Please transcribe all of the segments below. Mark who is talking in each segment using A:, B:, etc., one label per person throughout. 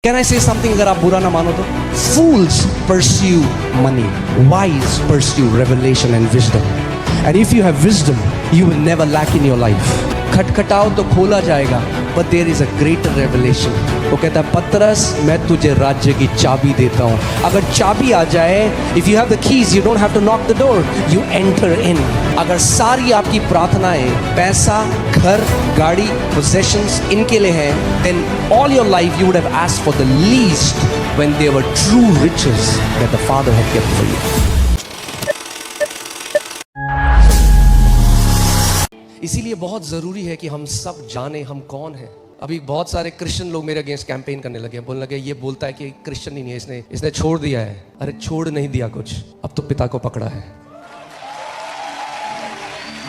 A: Can I say something अगर आप बुरा ना मानो तो? Fools pursue money, wise pursue revelation and wisdom. And if you have wisdom, you will never lack in your life. खटखटाओ तो खोला जाएगा, but there is a greater revelation. वो कहता है पतरस मैं तुझे राज्य की चाबी देता हूँ. अगर चाबी आ जाए, if you have the keys, you don't have to knock the door. You enter in. अगर सारी आपकी प्रार्थनाएं पैसा, घर, गाड़ी, possessions इनके लिए हैं, then all your life you would have asked for the least when they were true riches that the Father had kept for you. इसीलिए बहुत ज़रूरी है कि हम सब जाने हम कौन हैं. अभी बहुत सारे क्रिश्चियन लोग मेरे अगेंस्ट कैंपेन करने लगे, बोलने लगे ये बोलता है कि क्रिश्चियन ही नहीं है, इसने छोड़ दिया है. अरे छोड़ नहीं दिया कुछ, अब तो पिता को पकड़ा है.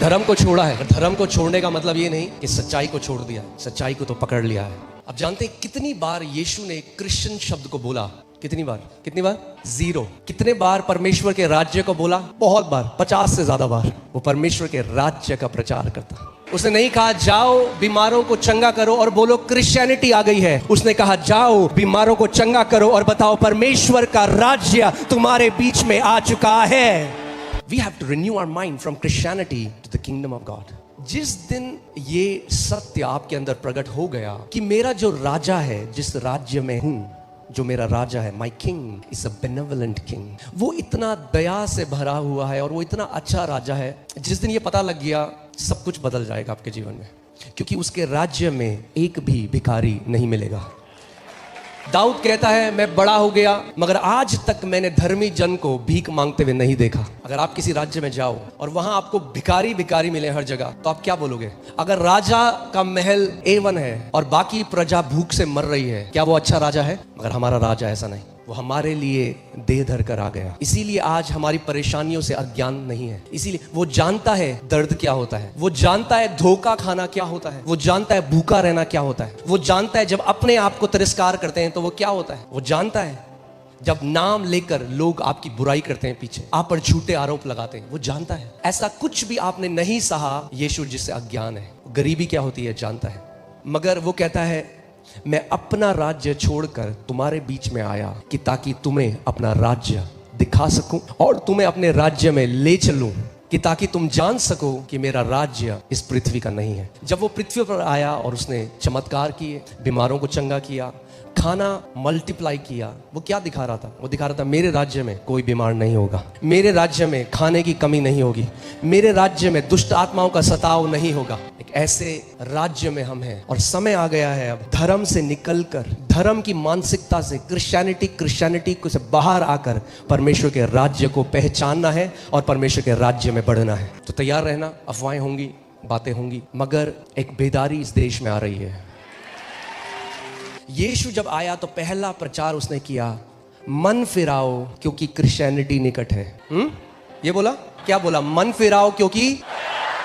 A: धर्म को छोड़ा है. धर्म को छोड़ने का मतलब ये नहीं कि सच्चाई को छोड़ दिया, सच्चाई को तो पकड़ लिया है. अब जानते हैं कितनी बार यीशु ने क्रिश्चियन शब्द को बोला? कितनी बार? 0. कितने बार परमेश्वर के राज्य को बोला? बहुत बार, 50 से ज्यादा बार. वो परमेश्वर के राज्य का प्रचार करता. उसने नहीं कहा जाओ बीमारों को चंगा करो और बोलो क्रिश्चियनिटी आ गई है. उसने कहा जाओ बीमारों को चंगा करो और बताओ परमेश्वर का राज्य तुम्हारे बीच में आ चुका है. We have to renew our mind from Christianity to the kingdom of God. जिस दिन ये सत्य आपके अंदर प्रकट हो गया कि मेरा जो राजा है, जिस राज्य में हूं, जो मेरा राजा है, my king is a benevolent king, वो इतना दया से भरा हुआ है और वो इतना अच्छा राजा है. जिस दिन ये पता लग गया, सब कुछ बदल जाएगा आपके जीवन में, क्योंकि उसके राज्य में एक भी भिखारी नहीं मिलेगा. दाऊद कहता है मैं बड़ा हो गया मगर आज तक मैंने धर्मी जन को भीख मांगते हुए नहीं देखा. अगर आप किसी राज्य में जाओ और वहां आपको भिखारी मिले हर जगह, तो आप क्या बोलोगे? अगर राजा का महल A1 है और बाकी प्रजा भूख से मर रही है, क्या वो अच्छा राजा है? मगर हमारा राजा ऐसा नहीं. वो हमारे लिए देह धर कर आ गया. इसीलिए आज हमारी परेशानियों से अज्ञान नहीं है. इसीलिए वो जानता है दर्द क्या होता है, वो जानता है धोखा खाना क्या होता है, वो जानता है भूखा रहना क्या होता है, वो जानता है जब अपने आप को तिरस्कार करते हैं तो वो क्या होता है, वो जानता है जब नाम लेकर लोग आपकी बुराई करते हैं, पीछे आप पर झूठे आरोप लगाते हैं, वो जानता है. ऐसा कुछ भी आपने नहीं सहा यीशु जिससे अज्ञान है. गरीबी क्या होती है जानता है. मगर वो कहता है मैं अपना राज्य छोड़कर तुम्हारे बीच में आया कि ताकि तुम्हें अपना राज्य दिखा सकूं और तुम्हें अपने राज्य में ले चलूं, कि ताकि तुम जान सको कि मेरा राज्य इस पृथ्वी का नहीं है. जब वो पृथ्वी पर आया और उसने चमत्कार किए, बीमारों को चंगा किया, खाना मल्टीप्लाई किया, वो क्या दिखा रहा था? वो दिखा रहा था मेरे राज्य में कोई बीमार नहीं होगा, मेरे राज्य में खाने की कमी नहीं होगी, मेरे राज्य में दुष्ट आत्माओं का सताव नहीं होगा. एक ऐसे राज्य में हम हैं और समय आ गया है अब धर्म से निकलकर, धर्म की मानसिकता से, क्रिश्चियनिटी को से बाहर आकर परमेश्वर के राज्य को पहचानना है और परमेश्वर के राज्य में बढ़ना है. तो तैयार रहना. अफवाहें होंगी, बातें होंगी, मगर एक बेदारी इस देश में आ रही है. यीशु जब आया तो पहला प्रचार उसने किया, मन फिराओ क्योंकि क्रिश्चियनिटी निकट है. ये बोला, क्या बोला? मन फिराओ क्योंकि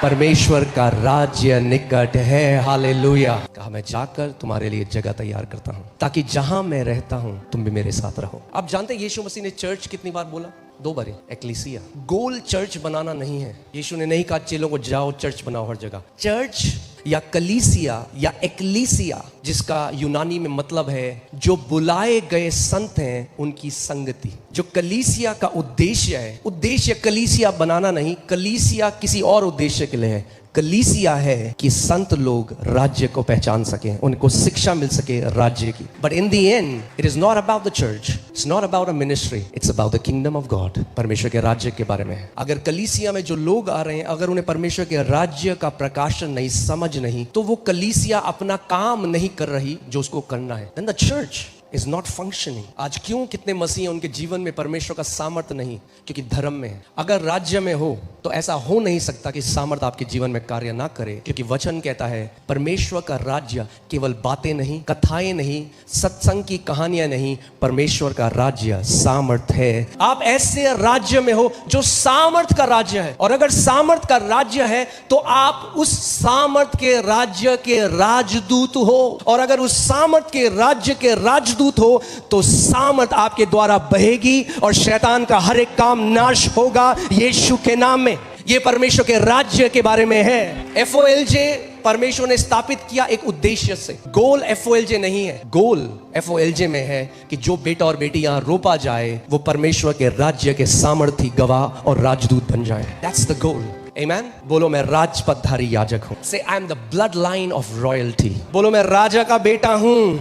A: परमेश्वर का राज्य निकट है. हालेलुया. कहा मैं जाकर तुम्हारे लिए जगह तैयार करता हूं ताकि जहां मैं रहता हूं तुम भी मेरे साथ रहो. आप जानते हैं यीशु मसीह ने चर्च कितनी बार बोला? 2 बार. एक्लीसिया. गोल चर्च बनाना नहीं है. यीशु ने नहीं कहा चेलों को जाओ चर्च बनाओ हर जगह. चर्च या कलीसिया या एक्लीसिया, जिसका यूनानी में मतलब है जो बुलाए गए संत हैं उनकी संगति. जो कलीसिया का उद्देश्य है, उद्देश्य कलीसिया बनाना नहीं, कलीसिया किसी और उद्देश्य के लिए है. कलीसिया है कि संत लोग राज्य को पहचान सके, उनको शिक्षा मिल सके राज्य की. But in the end it is not about the church, it's not about a ministry, it's about the kingdom of God. परमेश्वर के राज्य के बारे में. अगर कलीसिया में जो लोग आ रहे हैं, अगर उन्हें परमेश्वर के राज्य का प्रकाशन नहीं, समझ नहीं, तो वो कलीसिया अपना काम नहीं कर रही जो उसको करना है. Then the church is not functioning. आज क्यों कितने मसीह हैं उनके जीवन में परमेश्वर का सामर्थ नहीं? क्योंकि धर्म में है. अगर राज्य में हो तो ऐसा हो नहीं सकता कि सामर्थ आपके जीवन में कार्य ना करे, क्योंकि वचन कहता है परमेश्वर का राज्य केवल बातें नहीं, कथाएं नहीं, सत्संग की कहानियां नहीं, परमेश्वर का राज्य सामर्थ है. आप ऐसे राज्य में हो जो सामर्थ का राज्य है, और अगर सामर्थ का राज्य है तो आप उस सामर्थ के राज्य के राजदूत हो, और अगर उस सामर्थ के राज्य के राजदूत हो तो सामर्थ आपके द्वारा बहेगी और शैतान का हर एक काम नाश होगा यीशु के नाम में. ये परमेश्वर के राज्य के बारे में है। FOLJ परमेश्वर ने स्थापित किया एक उद्देश्य से। गोल FOLJ नहीं है, गोल FOLJ में है कि जो बेटा और बेटी यहां रोपा जाए वो परमेश्वर के राज्य के सामर्थी गवाह और राजदूत बन जाए। That's the goal. Amen? बोलो मैं राजपदधारी याजक हूं। Say I am the bloodline of royalty। बोलो मैं राजा का बेटा हूं।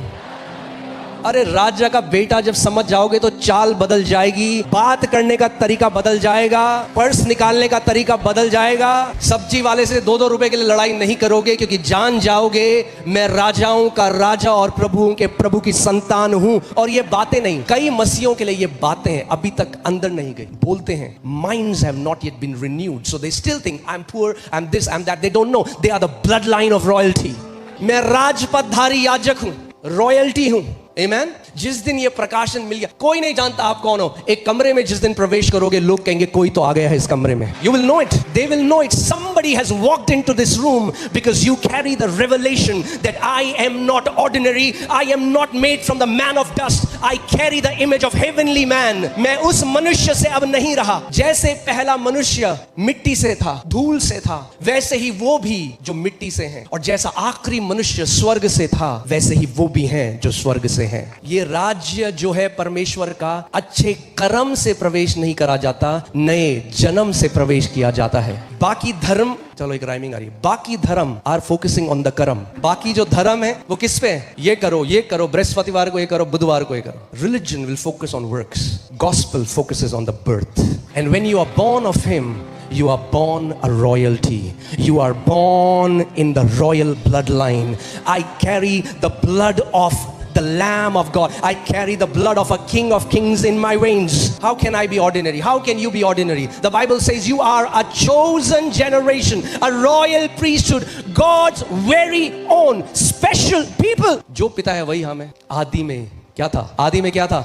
A: अरे राजा का बेटा जब समझ जाओगे तो चाल बदल जाएगी, बात करने का तरीका बदल जाएगा, पर्स निकालने का तरीका बदल जाएगा। सब्जी वाले से 2-2 रुपए के लिए लड़ाई नहीं करोगे, क्योंकि जान जाओगे मैं राजाओं का राजा और प्रभुओं के प्रभु की संतान हूं। और ये बातें नहीं, कई मसीहों के लिए ये बातें अभी तक अंदर नहीं गई। बोलते हैं minds have not yet been renewed, so they still think I'm poor, I'm this, I'm that। They don't know they are the bloodline of royalty। मैं राजपदधारी याजक हूं, रॉयल्टी हूं। Amen? जिस दिन ये प्रकाशन मिल गया, कोई नहीं जानता आप कौन हो। एक कमरे में जिस दिन प्रवेश करोगे लोग कहेंगे कोई तो आ गया है इस कमरे में। You will know it, they will know it। Somebody has walked into this room because you carry the revelation that I am not ordinary, I am not made from the man of dust, I carry the image of heavenly man। मैं उस मनुष्य से अब नहीं रहा। जैसे पहला मनुष्य मिट्टी से था, धूल से था, वैसे ही वो भी जो मिट्टी से हैं। और जैसा आखिरी मनुष्य स्वर्ग से था, वैसे ही वो भी हैं जो स्वर्ग से हैं। ये राज्य जो है परमेश्वर का, अच्छे कर्म से प्रवेश नहीं करा जाता, नए जन्म से प्रवेश किया जाता है। बाकी धर्म, चलो एक राइमिंग आ रही है, बाकी धर्म आर फोकसिंग ऑन द कर्म। बाकी जो धर्म है वो किस पे है? ये करो, बृहस्पतिवार को ये करो, बुधवार को ये करो। Religion will focus on works, gospel focuses on the birth. And when you are born of him, you are born a royalty, you are born in the royal bloodline। I carry the blood of the Lamb of God, I carry the blood of a King of Kings in my veins। How can I be ordinary? How can you be ordinary? The Bible says you are a chosen generation, a royal priesthood, God's very own special people। जो पिता है वही हम है। आदि में क्या था? आदि में क्या था?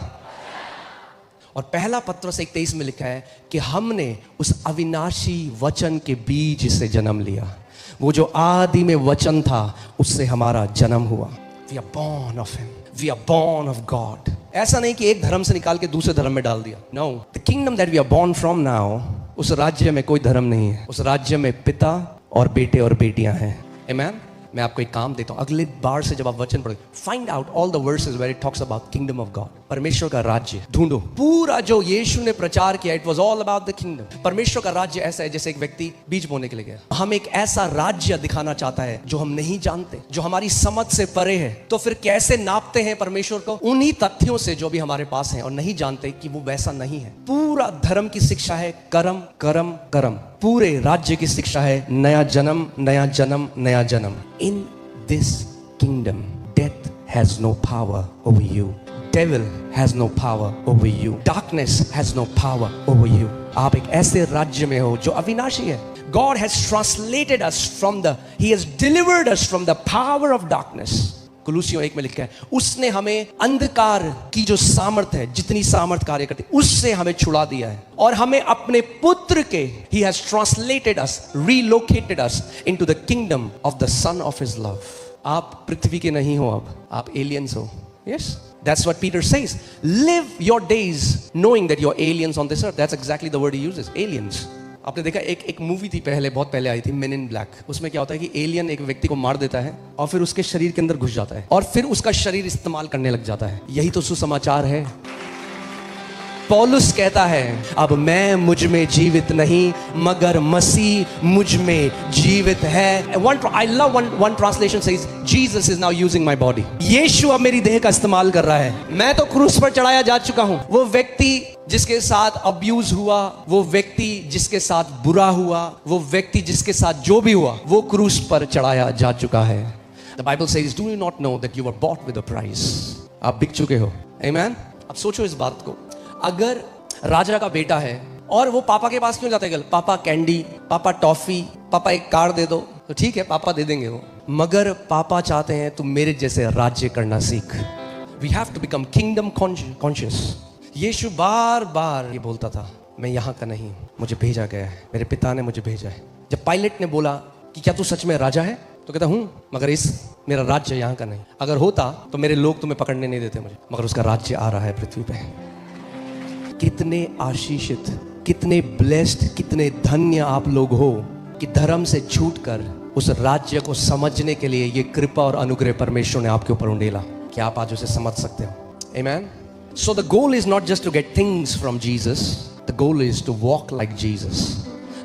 A: और पहला पत्रस 1:23 में लिखा है कि हमने उस अविनाशी वचन के बीज से जन्म लिया। वो जो आदि में वचन था उससे हमारा जन्म हुआ। We are born of him, we are born of God। ऐसा नहीं कि एक धर्म से निकाल के दूसरे धर्म में डाल दिया। No, the kingdom that we are born from now, उस राज्य में कोई धर्म नहीं है। उस राज्य में पिता और बेटे और बेटियां हैं। Amen? मैं आपको एक काम देता हूं, अगले बार से जब आप वचन पढ़ो, find out all the verses where it talks about kingdom of God, परमेश्वर का राज्य ढूंढो। पूरा जो यीशु ने प्रचार किया, it was all about the kingdom. परमेश्वर का राज्य ऐसा है जैसे एक व्यक्ति बीज बोने के लिए गया। हम एक ऐसा राज्य दिखाना चाहता है जो हम नहीं जानते, जो हमारी समझ से परे है। तो फिर कैसे नापते हैं परमेश्वर को? उन्हीं तथ्यों से जो भी हमारे पास है, और नहीं जानते कि वो वैसा नहीं है। पूरा धर्म की शिक्षा है कर्म कर्म कर्म। पूरे राज्य की शिक्षा है नया जन्म नया जन्म नया जन्म। In this kingdom death has no power over you, devil has no power over you, darkness has no power over you. आप एक ऐसे राज्य में हो जो अविनाशी है। God has translated us from He has delivered us from the power of darkness। कुलूसियों 1 में लिखा है उसने हमें अंधकार की जो सामर्थ है, जितनी सामर्थ कार्य करती, उससे हमें छुड़ा दिया है और हमें अपने पुत्र के He has translated us, relocated us into the kingdom of the Son of His love। आप पृथ्वी के नहीं हो, अब आप एलियंस हो। Yes, that's what Peter says। Live your days knowing that you're aliens on this earth। That's exactly the word he uses, aliens। आपने देखा एक मूवी थी पहले, बहुत पहले आई थी, मेन इन ब्लैक। उसमें क्या होता है कि एलियन एक व्यक्ति को मार देता है और फिर उसके शरीर के अंदर घुस जाता है और फिर उसका शरीर इस्तेमाल करने लग जाता है। यही तो सुसमाचार है। पौलुस कहता है अब मैं मुझ में जीवित नहीं मगर मसीह मुझ में जीवित है। I love one translation says Jesus is now using my body। यीशु अब मेरी देह का इस्तेमाल कर रहा है। मैं तो क्रूस पर चढ़ाया जा चुका हूं। वो व्यक्ति जिसके साथ अब्यूज हुआ, वो व्यक्ति जिसके साथ बुरा हुआ, वो व्यक्ति जिसके साथ जो भी हुआ, वो क्रूस पर चढ़ाया जा चुका है। The Bible says do you not know that you were bought with a price। आप बिक चुके हो। Amen? अब सोचो इस बात को, अगर राजा का बेटा है और वो पापा के पास क्यों जाता है? पापा कैंडी, पापा टॉफी, पापा एक कार दे दो, तो ठीक है पापा दे देंगे वो, मगर पापा चाहते हैं तुम मेरे जैसे राज्य करना सीख। We have to become kingdom conscious। यीशु बार बार ये बोलता था मैं यहाँ का नहीं, मुझे भेजा गया है, मेरे पिता ने मुझे भेजा है। जब पायलट ने बोला कि क्या तू सच में राजा है, तो कहता हूँ, मगर मेरा राज्य यहाँ का नहीं। अगर होता तो मेरे लोग तुम्हें पकड़ने नहीं देते मुझे, मगर उसका राज्य आ रहा है पृथ्वी पे। कितने आशीषित, कितने ब्लेस्ड, कितने धन्य आप लोग हो कि धर्म से छूटकर उस राज्य को समझने के लिए ये कृपा और अनुग्रह परमेश्वर ने आपके ऊपर उंडेला। क्या आप आज उसे समझ सकते हो? Amen. So the goal is not just to get things from Jesus. The goal is to walk like Jesus.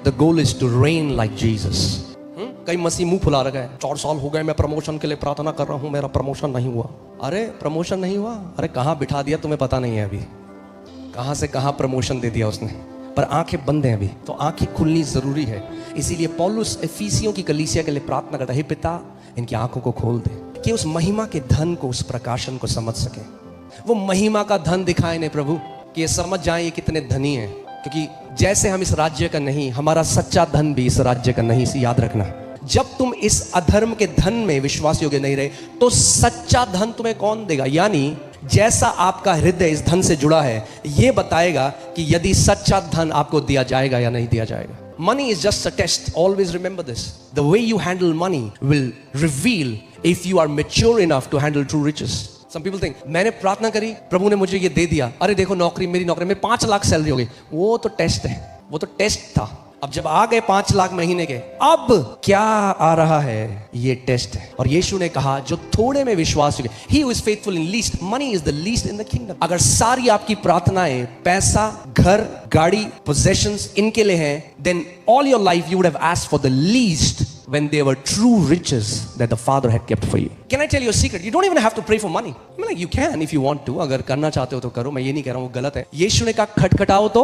A: The goal is to reign like Jesus. कई मसीह मुंह फुला रखा है, 4 साल हो गए मैं प्रमोशन के लिए प्रार्थना कर रहा हूं, मेरा प्रमोशन नहीं हुआ। अरे प्रमोशन नहीं हुआ? अरे कहां बिठा दिया तुम्हें पता नहीं है अभी, कहां से कहां प्रमोशन दे दिया उसने। पर आंखें बंद हैं अभी, तो आंखें खुलनी जरूरी है। इसीलिए पौलुस एफिसियों की कलीसिया के लिए प्रार्थना करता है, हे पिता इनकी आंखों को खोल दे कि उस महिमा के धन को, उस प्रकाशन को समझ सके। वो महिमा का धन दिखाए ने प्रभु, कि ये समझ जाए ये कितने धनी हैं। क्योंकि जैसे हम इस राज्य का नहीं, हमारा सच्चा धन भी इस राज्य का नहीं। इसे याद रखना, जब तुम इस अधर्म के धन में विश्वास योग्य नहीं रहे तो सच्चा धन तुम्हें कौन देगा? यानी जैसा आपका हृदय इस धन से जुड़ा है, यह बताएगा कि यदि सच्चा धन आपको दिया जाएगा या नहीं दिया जाएगा। Money is just a test. Always remember this. The way you handle money will reveal if you are mature enough to handle true riches. Some people think, मैंने प्रार्थना करी, प्रभु ने मुझे ये दे दिया, अरे देखो नौकरी, मेरी नौकरी में 5 लाख सैलरी हो गई। वो तो टेस्ट है, वो तो टेस्ट था। अब जब आ गए 5 लाख महीने के, अब क्या आ रहा है? ये टेस्ट है। और यीशु ने कहा, जो थोड़े में विश्वास योग्य, he who is faithful in least, money is the least in the kingdom. अगर सारी आपकी प्रार्थनाएं पैसा, घर, गाड़ी, possessions इनके लिए हैं, then all your life you would have asked for the least when they were true riches that the Father had kept for you. Can I tell you a secret? You don't even have to pray for money. I mean, like you can if you want to. अगर करना चाहते हो तो करो, मैं ये नहीं कह रहा हूँ वो गलत है। यीशु ने कहा खटखटाओ तो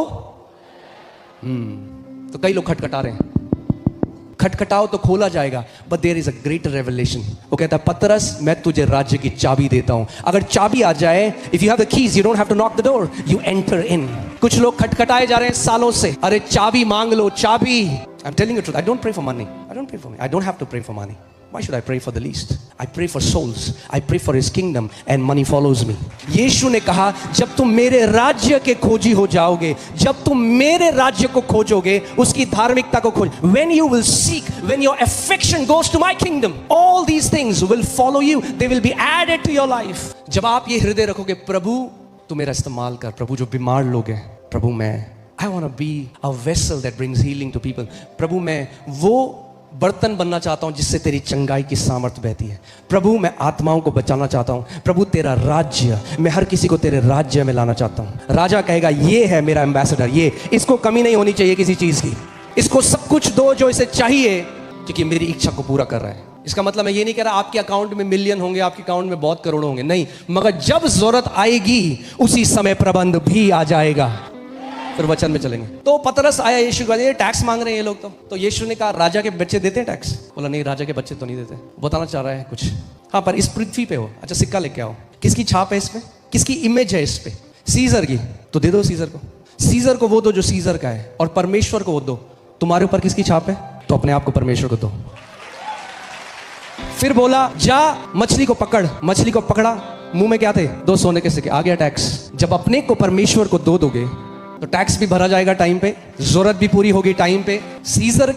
A: कई लोग खटखटा रहे हैं, खटखटाओ तो खोला जाएगा। But there is a greater revelation. वो कहता है, पतरस मैं तुझे राज्य की चाबी देता हूं। अगर चाबी आ जाए, if you have the keys you don't have to knock the door, you enter in. कुछ लोग खटखटाए जा रहे हैं सालों से, अरे चाबी मांग लो, चाबी। I am telling you truth, I don't pray for money, I don't pray for money, I don't have to pray for money. Why should I pray for the least? I pray for souls. I pray for His kingdom and money follows me. यीशु ने कहा, जब तुम मेरे राज्य के खोजी हो जाओगे, जब तुम मेरे राज्य को खोजोगे, उसकी धार्मिकता को खोज, when you will seek, when your affection goes to my kingdom, all these things will follow you. They will be added to your life. जब आप ये हृदय रखोगे, प्रभु तू मेरा इस्तेमाल कर, प्रभु जो बीमार लोग हैं, प्रभु मैं I want to be a vessel that brings healing to people. प्रभु मैं वो बर्तन बनना चाहता हूं जिससे तेरी चंगाई की सामर्थ्य बहती है। प्रभु मैं आत्माओं को बचाना चाहता हूं। प्रभु तेरा राज्य, मैं हर किसी को तेरे राज्य में लाना चाहता हूं। राजा कहेगा, ये है मेरा एम्बेसडर, ये इसको कमी नहीं होनी चाहिए किसी चीज की, इसको सब कुछ दो जो इसे चाहिए, क्योंकि मेरी इच्छा को पूरा कर रहा है। इसका मतलब मैं ये नहीं कह रहा आपके अकाउंट में मिलियन होंगे, आपके अकाउंट में बहुत करोड़ होंगे, नहीं, मगर जब जरूरत आएगी उसी समय प्रबंध भी आ जाएगा। फिर वचन में चलेंगे। तो पतरस आया यीशु को, ये टैक्स मांग रहे हैं ये लोग। तो यीशु ने कहा, राजा के बच्चे देते हैं टैक्स? बोला नहीं, राजा के बच्चे तो नहीं देते। बताना चाह रहा है कुछ, हाँ, पर इस पृथ्वी पे हो, अच्छा सिक्का लेके आओ, किसकी छाप है इसमें, किसकी इमेज है इस पे? सीजर की, तो दे दो सीजर को। सीजर को वो दो जो सीजर का है, और परमेश्वर को वो दो। तुम्हारे ऊपर किसकी छाप है? तो अपने आप को परमेश्वर को दो। फिर बोला, जा मछली को पकड़। मछली को पकड़ा, मुंह में क्या थे? 2 सोने के सिक्के। आ गया टैक्स। जब अपने को परमेश्वर को दो दोगे तो टैक्स भी भरा जाएगा टाइम पे, जरूरत भी पूरी होगी टाइम पे। सीजर,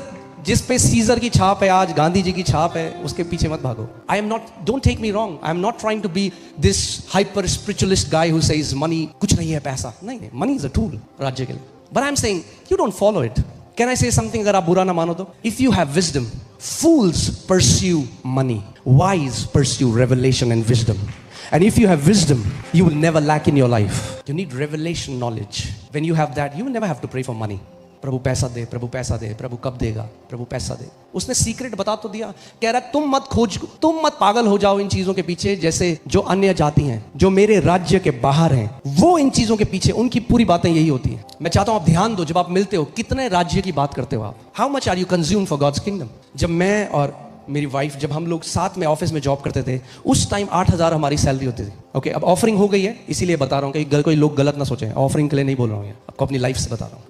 A: जिस पे सीजर की छाप है, आज गांधी जी की छाप है, उसके पीछे मत भागो। I am not, don't take me wrong, I am not trying to be this hyper spiritualist guy who says money कुछ नहीं है, पैसा नहीं, मनी इज अ टूल राज्य के लिए। But I am saying you don't follow it. Can I से something, अगर आप बुरा ना मानो तो? If you have wisdom, fools pursue money, wise pursue revelation and wisdom. And if you have wisdom, you will never lack in your life. You need revelation knowledge. When you have that, you will never have to pray for money. प्रभु पैसा दे, प्रभु पैसा दे, प्रभु कब देगा, प्रभु पैसा दे। उसने secret बता तो दिया। कह रहा है, तुम मत खोज, तुम मत पागल हो जाओ इन चीजों के पीछे, जैसे जो अन्य जाति हैं, जो मेरे राज्य के बाहर हैं, वो इन चीजों के पीछे, उनकी पूरी बातें यही होती हैं। मैं चाहता हूं आप ध्यान दो, जब आप मिलते हो, कितने राज्य की बात करते हो आप? How much are you consume for God's kingdom? जब मैं और मेरी वाइफ, जब हम लोग साथ में ऑफिस में जॉब करते थे, उस टाइम 8,000 हमारी सैलरी होती थी। ओके, अब ऑफरिंग हो गई है, इसीलिए बता रहा हूँ कि कोई लोग गलत ना सोचें, ऑफरिंग के लिए नहीं बोल रहा हूँ, आपको अपनी लाइफ से बता रहा हूँ।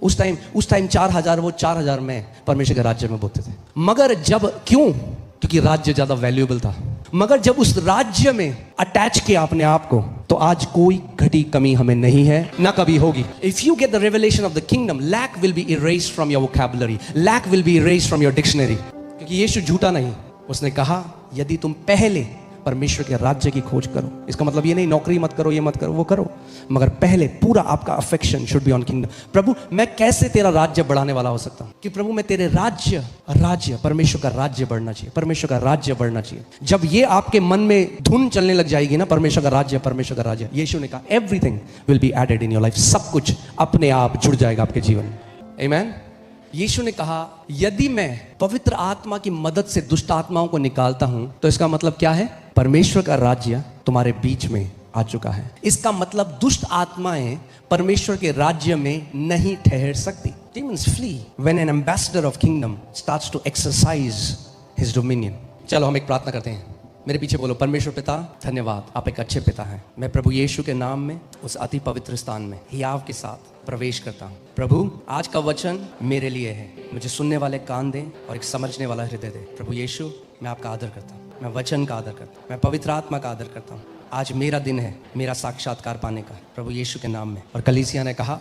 A: उस टाइम 4,000, वो 4,000 में परमेश्वर के राज्य में बोलते थे। मगर जब, क्यों? क्योंकि राज्य ज्यादा वैल्यूएबल था। मगर जब उस राज्य में अटैच किया अपने आप को, तो आज कोई घटी कमी हमें नहीं है, ना कभी होगी। If you get the revelation of the kingdom, lack will be erased from your vocabulary, lack will be erased from your dictionary. क्योंकि यीशु झूठा नहीं, उसने कहा, यदि तुम पहले परमेश्वर के राज्य की खोज करो। इसका मतलब ये नहीं नौकरी मत करो, ये मत करो, वो करो, मगर पहले पूरा आपका affection should be on kingdom. प्रभु मैं कैसे तेरा राज्य बढ़ाने वाला हो सकता हूँ? कि प्रभु मैं तेरे राज्य परमेश्वर का राज्य बढ़ना चाहिए, परमेश्वर का राज्य बढ़ना चाहिए। जब ये आपके मन में धुन चलने लग जाएगी ना, परमेश्वर का राज्य, यीशु ने कहा everything will be added in your life, सब कुछ अपने आप जुड़ जाएगा आपके जीवन में। आमीन। यीशु ने कहा यदि मैं पवित्र आत्मा की मदद से दुष्ट आत्माओं को निकालता हूं तो इसका मतलब क्या है? परमेश्वर का राज्य तुम्हारे बीच में आ चुका है। इसका मतलब दुष्ट आत्माएं परमेश्वर के राज्य में नहीं ठहर सकती। Demons flee when an ambassador of kingdom starts to exercise his dominion। चलो हम एक प्रार्थना करते हैं। मेरे पीछे बोलो, परमेश्वर पिता धन्यवाद, आप एक अच्छे पिता हैं। मैं प्रभु यीशु के नाम में उस अति पवित्र स्थान में हियाव के साथ प्रवेश करता हूँ। प्रभु आज का वचन मेरे लिए है, मुझे सुनने वाले कान दें और एक समझने वाला हृदय दें। प्रभु यीशु मैं आपका आदर करता हूँ, मैं वचन का आदर करता हूँ, मैं पवित्र आत्मा का आदर करता हूँ। आज मेरा दिन है मेरा साक्षात्कार पाने का, प्रभु यीशु के नाम में। और कलीसिया ने कहा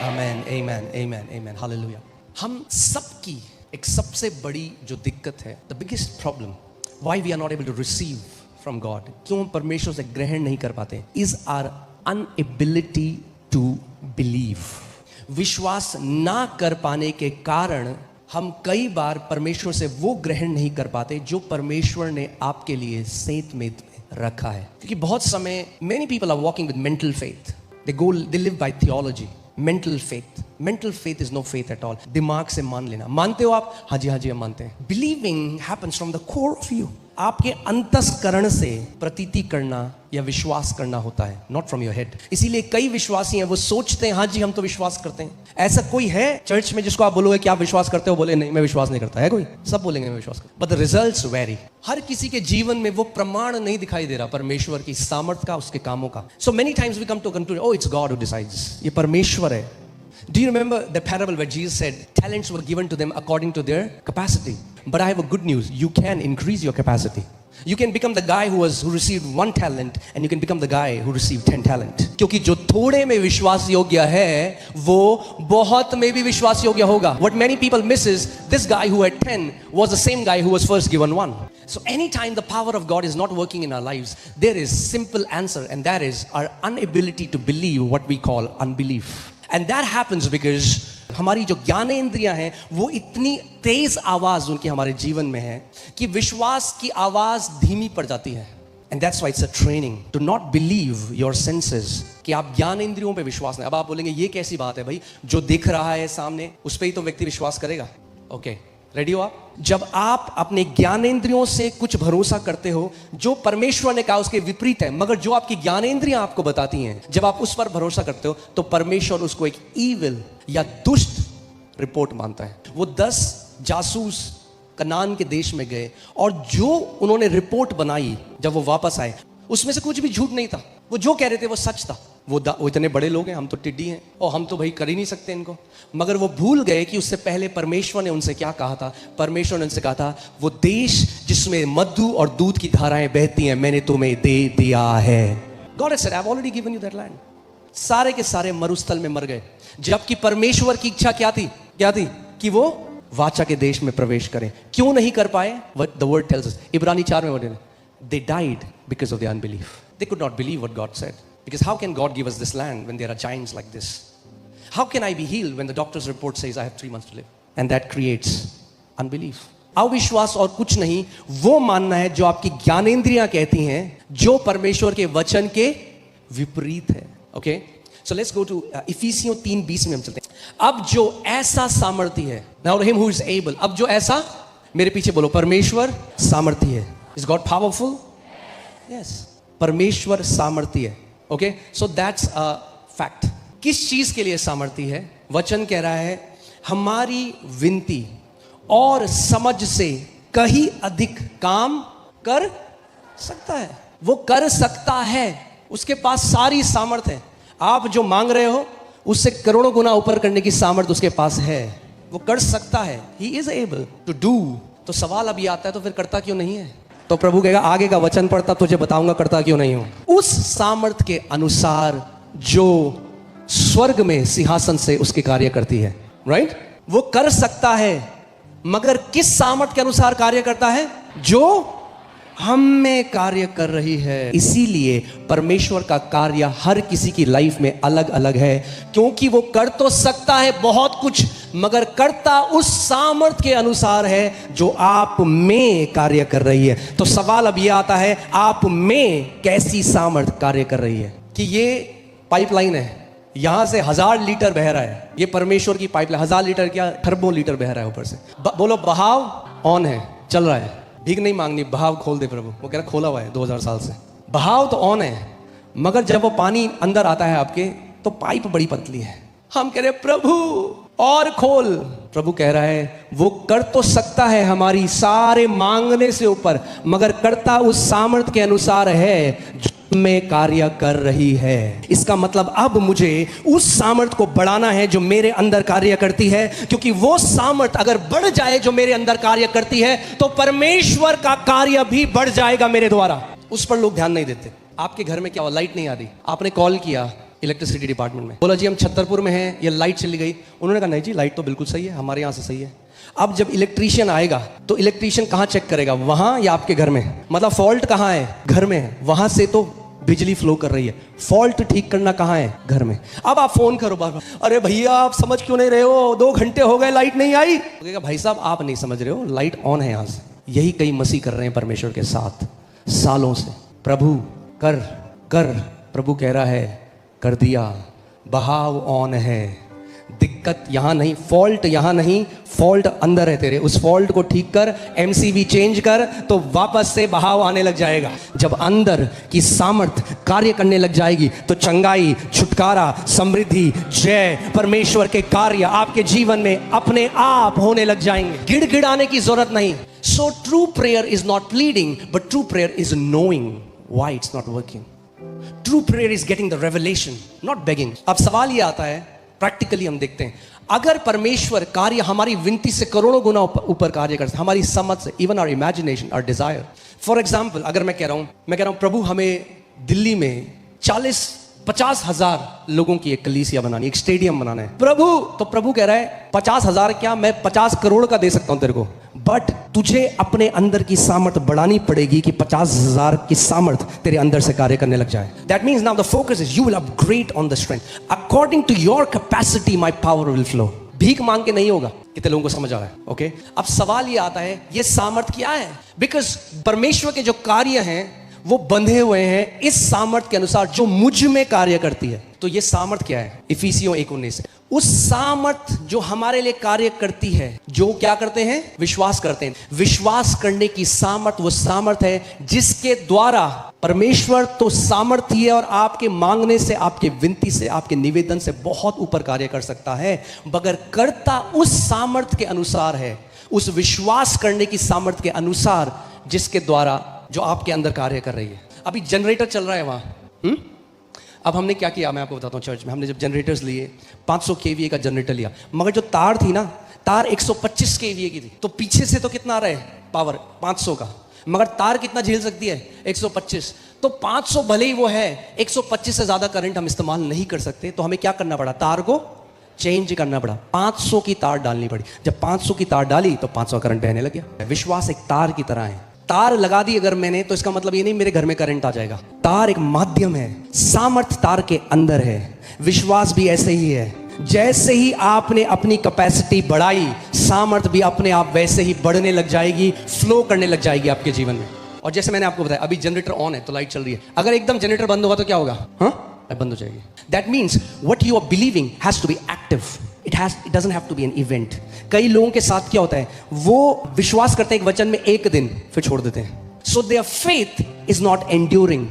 A: आमेन, आमेन, आमेन, आमेन, हालेलुया। हम सबकी एक सबसे बड़ी जो दिक्कत है, the biggest problem why we are not able to receive from God, क्यों हम परमेश्वर से ग्रहण नहीं कर पाते, is our inability to believe. विश्वास ना कर पाने के कारण हम कई बार परमेश्वर से वो ग्रहण नहीं कर पाते जो परमेश्वर ने आपके लिए सेंत में रखा है। क्योंकि बहुत समय many people are walking with mental faith, they live by theology. Mental faith is no faith at all. दिमाग से मान लेना, मानते हो आप? हाँ जी हम मानते हैं। Believing happens from the core of you. आपके अंतस्करण से प्रतीति करना या विश्वास करना होता है, नॉट फ्रॉम योर हेड। इसीलिए कई विश्वासी हैं वो सोचते हैं हाँ जी हम तो विश्वास करते हैं। ऐसा कोई है चर्च में जिसको आप बोलोगे कि आप विश्वास करते हो? बोले नहीं मैं विश्वास नहीं करता है कोई? सब बोलेंगे मैं विश्वास करता। But the results very. हर किसी के जीवन में वो प्रमाण नहीं दिखाई दे रहा परमेश्वर की सामर्थ का, उसके कामों का। So many times we come to conclusion, oh it's God who decides, ये परमेश्वर है। Do you remember the parable where Jesus said talents were given to them according to their capacity? But I have a good news, you can increase your capacity. You can become the guy who received 1 talent and you can become the guy who received 10 talent. क्योंकि जो थोड़े में विश्वास योग्य है वो बहुत में भी विश्वास योग्य होगा। What many people miss is this guy who had 10 was the same guy who was first given 1. So anytime the power of God is not working in our lives, there is simple answer, and that is our inability to believe, what we call unbelief. And that happens because हमारी जो ज्ञानेंद्रियां हैं वो इतनी तेज आवाज उनकी हमारे जीवन में है कि विश्वास की आवाज धीमी पड़ जाती है। And that's why it's a training to not believe your senses, कि आप ज्ञानेंद्रियों पे विश्वास नहीं। अब आप बोलेंगे ये कैसी बात है भाई, जो दिख रहा है सामने उस पे ही तो व्यक्ति विश्वास करेगा। ओके रेडी हो आप? जब आप अपने ज्ञानेंद्रियों से कुछ भरोसा करते हो जो परमेश्वर ने कहा उसके विपरीत है, मगर जो आपकी ज्ञानेंद्रियां आपको बताती हैं, जब आप उस पर भरोसा करते हो तो परमेश्वर उसको एक ईविल या दुष्ट रिपोर्ट मानता है। वो 10 जासूस कनान के देश में गए और जो उन्होंने रिपोर्ट बनाई जब वो वापस आए उसमें से कुछ भी झूठ नहीं था। वो जो कह रहे थे वो सच था। वो इतने बड़े लोग हैं, हम तो टिड्डी हैं और हम तो भाई कर ही नहीं सकते इनको। मगर वो भूल गए कि उससे पहले परमेश्वर ने उनसे क्या कहा था। परमेश्वर ने उनसे कहा था वो देश जिसमें मधु और दूध की धाराएं बहती हैं मैंने तुम्हें दे दिया है। God had said I have already given you that land. सारे के सारे मरुस्थल में मर गए, जबकि परमेश्वर की इच्छा क्या थी कि वो वाचा के देश में प्रवेश करें। क्यों नहीं कर पाए? द वर्ड टेल्स अस, इब्रानी 4 में वर्ड है, they died because of their unbelief. They could not believe what God said. Because how can God give us this land when there are giants like this? How can I be healed when the doctor's report says I have 3 months to live? And that creates unbelief. अविश्वास और कुछ नहीं, वो मानना है जो आपकी ज्ञानेंद्रियां कहती हैं, जो परमेश्वर के वचन के विपरीत है। Okay, so let's go to इफिसियों 3:20 में हम चलते हैं। अब जो ऐसा सामर्थी है, now him who is able, अब जो ऐसा, मेरे पीछे बोलो, परमेश्वर सामर्थी है। Is God powerful? Yes. परमेश्वर सामर्थी है। Okay? So that's a fact. किस चीज के लिए सामर्थी है? वचन कह रहा है हमारी विनती और समझ से कहीं अधिक काम कर सकता है। वो कर सकता है, उसके पास सारी सामर्थ है। आप जो मांग रहे हो उससे करोड़ों गुना ऊपर करने की सामर्थ उसके पास है। वो कर सकता है। He is able to do. तो सवाल अब ये आता है तो फिर करता क्यों नहीं है? तो प्रभु कहेगा आगे का वचन पढ़ता तुझे बताऊंगा करता क्यों नहीं हूं। उस सामर्थ के अनुसार जो स्वर्ग में सिंहासन से उसके कार्य करती है, राइट? वो कर सकता है, मगर किस सामर्थ के अनुसार कार्य करता है? जो हम में कार्य कर रही है। इसीलिए परमेश्वर का कार्य हर किसी की लाइफ में अलग अलग है, क्योंकि वो कर तो सकता है बहुत कुछ, मगर करता उस सामर्थ के अनुसार है जो आप में कार्य कर रही है। तो सवाल अब ये आता है, आप में कैसी सामर्थ कार्य कर रही है? कि ये पाइपलाइन है, यहां से 1000 लीटर बह रहा है, ये परमेश्वर की पाइपलाइन, 1000 लीटर क्या खरबों लीटर बह रहा है ऊपर से। बोलो बहाव ऑन है, चल रहा है, भीख नहीं मांगनी, बहाव खोल दे प्रभु। वो कह रहा खोला हुआ है 2000 साल से, बहाव तो ऑन है, मगर जब वो पानी अंदर आता है आपके तो पाइप बड़ी पतली है। हम कह रहे प्रभु और खोल, प्रभु कह रहा है वो कर तो सकता है हमारी सारे मांगने से ऊपर, मगर करता उस सामर्थ के अनुसार है में कार्य कर रही है। इसका मतलब अब मुझे उस सामर्थ को बढ़ाना है जो मेरे अंदर कार्य करती है, क्योंकि वो सामर्थ अगर बढ़ जाए जो मेरे अंदर कार्य करती है तो परमेश्वर का कार्य भी बढ़ जाएगा मेरे द्वारा। उस पर लोग ध्यान नहीं देते। आपके घर में क्या हुआ, लाइट नहीं आ रही, आपने कॉल किया इलेक्ट्रिसिटी डिपार्टमेंट में, बोला जी हम छतरपुर में हैं, ये लाइट चली गई। उन्होंने कहा नहीं जी लाइट तो बिल्कुल सही है, हमारे यहाँ से सही है। अब जब इलेक्ट्रीशियन आएगा तो इलेक्ट्रीशियन कहाँ चेक करेगा, वहां या आपके घर में? मतलब फॉल्ट कहाँ है, घर में है, वहां से तो बिजली फ्लो कर रही है, फॉल्ट ठीक करना कहाँ है, घर में। अब आप फोन करो बार बार, अरे भैया आप समझ क्यों नहीं रहे हो, 2 घंटे हो गए लाइट नहीं आई। तो भाई साहब आप नहीं समझ रहे हो, लाइट ऑन है यहां से। यही कई मसीह कर रहे हैं परमेश्वर के साथ सालों से। प्रभु कर कर, प्रभु कह रहा है कर दिया, बहाव ऑन है, दिक्कत यहां नहीं, फॉल्ट यहां नहीं, फॉल्ट अंदर है तेरे, उस फॉल्ट को ठीक कर, एमसीबी चेंज कर, तो वापस से बहाव आने लग जाएगा। जब अंदर की सामर्थ कार्य करने लग जाएगी तो चंगाई, छुटकारा, समृद्धि, जय, परमेश्वर के कार्य आपके जीवन में अपने आप होने लग जाएंगे। गिड़गिड़ाने की जरूरत नहीं। So true prayer is not pleading, but true prayer is knowing why it's not working. True prayer is getting the revelation, not begging. अब सवाल ये आता है, प्रैक्टिकली हम देखते हैं, अगर परमेश्वर कार्य हमारी विनती से करोड़ों गुना ऊपर कार्य करता है, हमारी समझ से, even our imagination, our desire. For example, अगर मैं कह रहा हूं प्रभु हमें दिल्ली में 40-50 हजार लोगों की एक कलीसिया बनानी, एक स्टेडियम बनाना है प्रभु। तो प्रभु कह रहा है 50,000 क्या, मैं 50 करोड़ का दे सकता हूं तेरे को, बट तुझे अपने अंदर की सामर्थ बढ़ानी पड़ेगी कि 50,000 की सामर्थ तेरे अंदर से कार्य करने लग जाए। That means now the focus is you will upgrade on the strength according to your capacity, my power will flow. भीख मांग के नहीं होगा। कितने लोगों को समझ आ रहा है? ओके अब सवाल ये आता है, ये सामर्थ क्या है? बिकॉज परमेश्वर के जो कार्य हैं वो बंधे हुए हैं इस सामर्थ के अनुसार जो मुझ में कार्य करती है। तो ये सामर्थ क्या है? इफिसियों 1:19, उस सामर्थ जो हमारे लिए कार्य करती है, जो क्या करते हैं? विश्वास करते हैं। विश्वास करने की सामर्थ वो सामर्थ है जिसके द्वारा परमेश्वर तो सामर्थ्य है और आपके मांगने से, आपके विनती से, आपके निवेदन से बहुत ऊपर कार्य कर सकता है, मगर करता उस सामर्थ के अनुसार है, उस विश्वास करने की सामर्थ के अनुसार जिसके द्वारा जो आपके अंदर कार्य कर रही है। अभी जनरेटर चल रहा है वहां। अब हमने क्या किया मैं आपको बताता हूँ। चर्च में हमने जब जनरेटर्स लिए, 500 kVA का जनरेटर लिया, मगर जो तार थी ना, तार 125 kVA की थी, तो पीछे से तो कितना आ रहा है पावर? 500 का, मगर तार कितना झेल सकती है? 125। तो 500 भले ही वो है, 125 से ज्यादा करंट हम इस्तेमाल नहीं कर सकते, तो हमें क्या करना पड़ा? तार को चेंज करना पड़ा, 500 की तार डालनी पड़ी। जब 500 की तार डाली तो 500 करंट बहने लग गया। विश्वास एक तार की तरह है। तार लगा दी अगर मैंने, तो इसका मतलब ये नहीं मेरे घर में करंट आ जाएगा। तार एक माध्यम है, सामर्थ तार के अंदर है। विश्वास भी ऐसे ही है, जैसे ही आपने अपनी कैपेसिटी बढ़ाई, सामर्थ भी अपने आप वैसे ही बढ़ने लग जाएगी, फ्लो करने लग जाएगी आपके जीवन में। और जैसे मैंने आपको बताया, अभी जनरेटर ऑन है तो लाइट चल रही है, अगर एकदम जनरेटर बंद होगा तो क्या होगा? बंद हो जाएगी। That means what you are believing has to be active, it doesn't have to be an event. कई लोगों के साथ क्या होता है, वो विश्वास करते हैं एक वचन में एक दिन, फिर छोड़ देते हैं। So their faith is not enduring.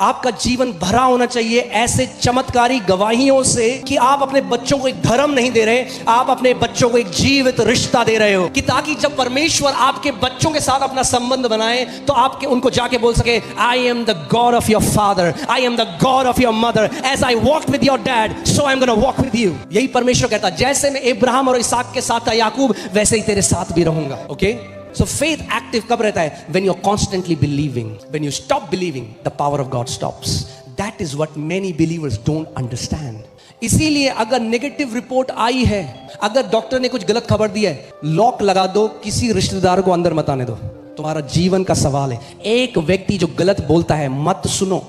A: आपका जीवन भरा होना चाहिए ऐसे चमत्कारी गवाहियों से कि आप अपने बच्चों को एक धर्म नहीं दे रहे, आप अपने बच्चों को एक जीवित रिश्ता दे रहे हो, कि ताकि जब परमेश्वर आपके बच्चों के साथ अपना संबंध बनाए तो आपके उनको जाके बोल सके, I am the God of your father, I am the God of your mother, as I walked with your dad so I am gonna walk with you. यही परमेश्वर कहता है, जैसे मैं इब्राहिम और इसहाक के साथ था याकूब, वैसे ही तेरे साथ भी रहूंगा। ओके So faith active कब रहता है? When you're constantly believing. When you stop believing, the power of God stops. That is what many believers don't understand. इसीलिए अगर नेगेटिव रिपोर्ट आई है, अगर डॉक्टर ने कुछ गलत खबर दी है, लॉक लगा दो, किसी रिश्तेदार को अंदर मत आने दो। तुम्हारा जीवन का सवाल है। एक व्यक्ति जो गलत बोलता है मत सुनो,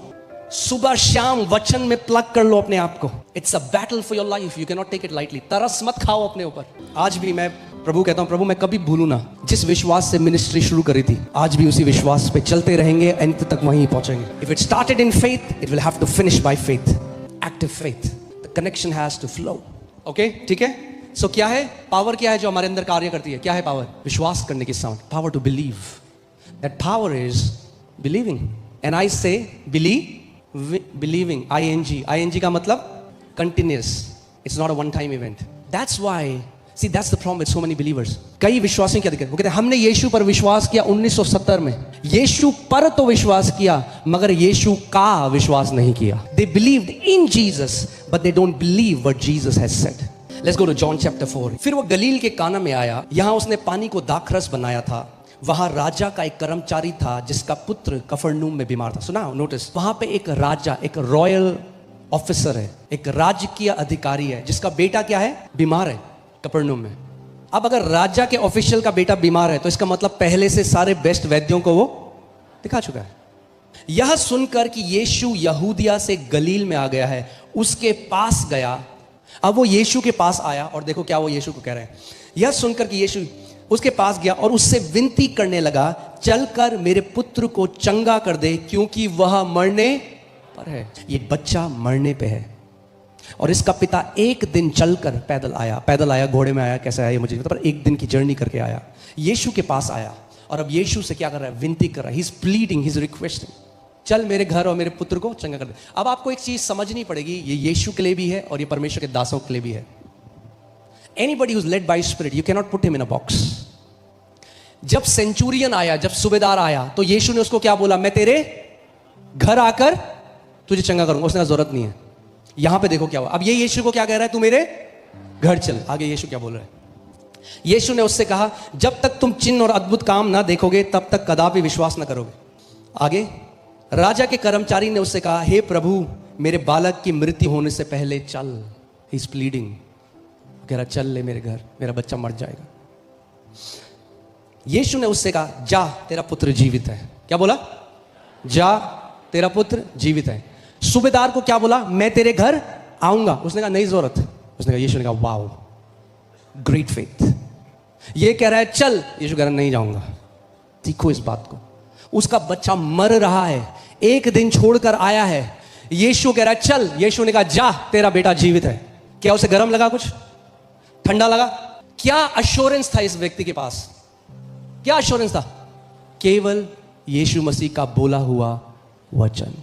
A: सुबह शाम वचन में प्लग कर लो अपने आप को। It's a battle for your life, you can not take it lightly. तरस मत खाओ अपने ऊपर। आज भी मैं प्रभु कहता हूं, प्रभु मैं कभी भूलू ना जिस विश्वास से मिनिस्ट्री शुरू करी थी, आज भी उसी विश्वास पे चलते रहेंगे, अंत तक वहीं पहुंचेंगे। If it started in faith, it will have to finish by faith, active faith. The connection has to flow. Okay, ठीक है। सो क्या है पावर? क्या है जो हमारे अंदर कार्य करती है? क्या है पावर? विश्वास करने की sound, power to believe. That power is believing. And I say believing, ing का मतलब continuous, it's not a one time event. That's why see that's the problem with so many believers. कई विश्वासियों की दिक्कत, वो कहते हैं हमने यीशु पर विश्वास किया 1970 में। यीशु पर तो विश्वास किया मगर यीशु का विश्वास नहीं किया। They believed in Jesus but they don't believe what Jesus has said. Let's go to John chapter 4। फिर वो गलील के काना में आया, यहां उसने पानी को दाखरस बनाया था। वहां राजा का एक कर्मचारी था जिसका पुत्र कफरनहूम में बीमार था। सुना, नोटिस, वहां पे एक राजा, एक रॉयल ऑफिसर है, एक राजकीय अधिकारी है जिसका बेटा क्या है? बीमार है कफरनहूम में। अब अगर राजा के ऑफिशियल का बेटा बीमार है तो इसका मतलब पहले से सारे बेस्ट वैद्यों को वो दिखा चुका है। यह सुनकर कि यीशु यहूदिया से गलील में आ गया है, उसके पास गया। अब वो यीशु के पास आया और देखो क्या वो यीशु को कह रहे हैं। यह सुनकर कि यीशु उसके पास गया और उससे विनती करने लगा, चलकर मेरे पुत्र को चंगा कर दे क्योंकि वह मरने पर है। ये बच्चा मरने पे है और इसका पिता एक दिन चलकर पैदल आया, घोड़े में आया, कैसे आया मुझे नहीं पता, पर एक दिन की जर्नी करके आया। यीशु के पास आया और अब यीशु से क्या कर रहा है? विनती कर रहा है। He is pleading, he is requesting, चल मेरे घर और मेरे पुत्र को चंगा कर दे। अब आपको एक चीज समझनी पड़ेगी, ये यीशु के लिए भी है और ये परमेश्वर के दासों के लिए भी है। Anybody who's led by Spirit, you cannot put him in a box. जब सेंचुरियन आया, जब सूबेदार आया, तो यीशु ने उसको क्या बोला? मैं तेरे घर आकर तुझे चंगा करूंगा। उसने कहा जरूरत नहीं है। यहां पे देखो क्या हुआ। अब ये यीशु को क्या कह रहा है? तू मेरे घर चल। आगे यीशु क्या बोल रहा है? यीशु ने उससे कहा, जब तक तुम चिन्ह और अद्भुत काम ना देखोगे तब तक कदापि विश्वास ना करोगे। आगे राजा के कर्मचारी ने उससे कहा, हे प्रभु, मेरे बालक की मृत्यु होने से पहले चल। ही इज प्लीडिंग, कह रहा चल ले मेरे घर, मेरा बच्चा मर जाएगा। यीशु ने उससे कहा, जा तेरा पुत्र जीवित है। क्या बोला? जा तेरा पुत्र जीवित है। सूबेदार को क्या बोला? मैं तेरे घर आऊंगा। उसने कहा नहीं जरूरत। उसने कहा, यीशु ने कहा वाओ, ग्रेट फेथ। ये कह रहा है चल, यीशु कह रहा नहीं जाऊंगा। देखो इस बात को, उसका बच्चा मर रहा है, एक दिन छोड़कर आया है, यीशु कह रहा है चल। यीशु ने कहा जा तेरा बेटा जीवित है। क्या उसे गर्म लगा? कुछ ठंडा लगा? क्या अश्योरेंस था इस व्यक्ति के पास? क्या अश्योरेंस था? केवल यीशु मसीह का बोला हुआ वचन।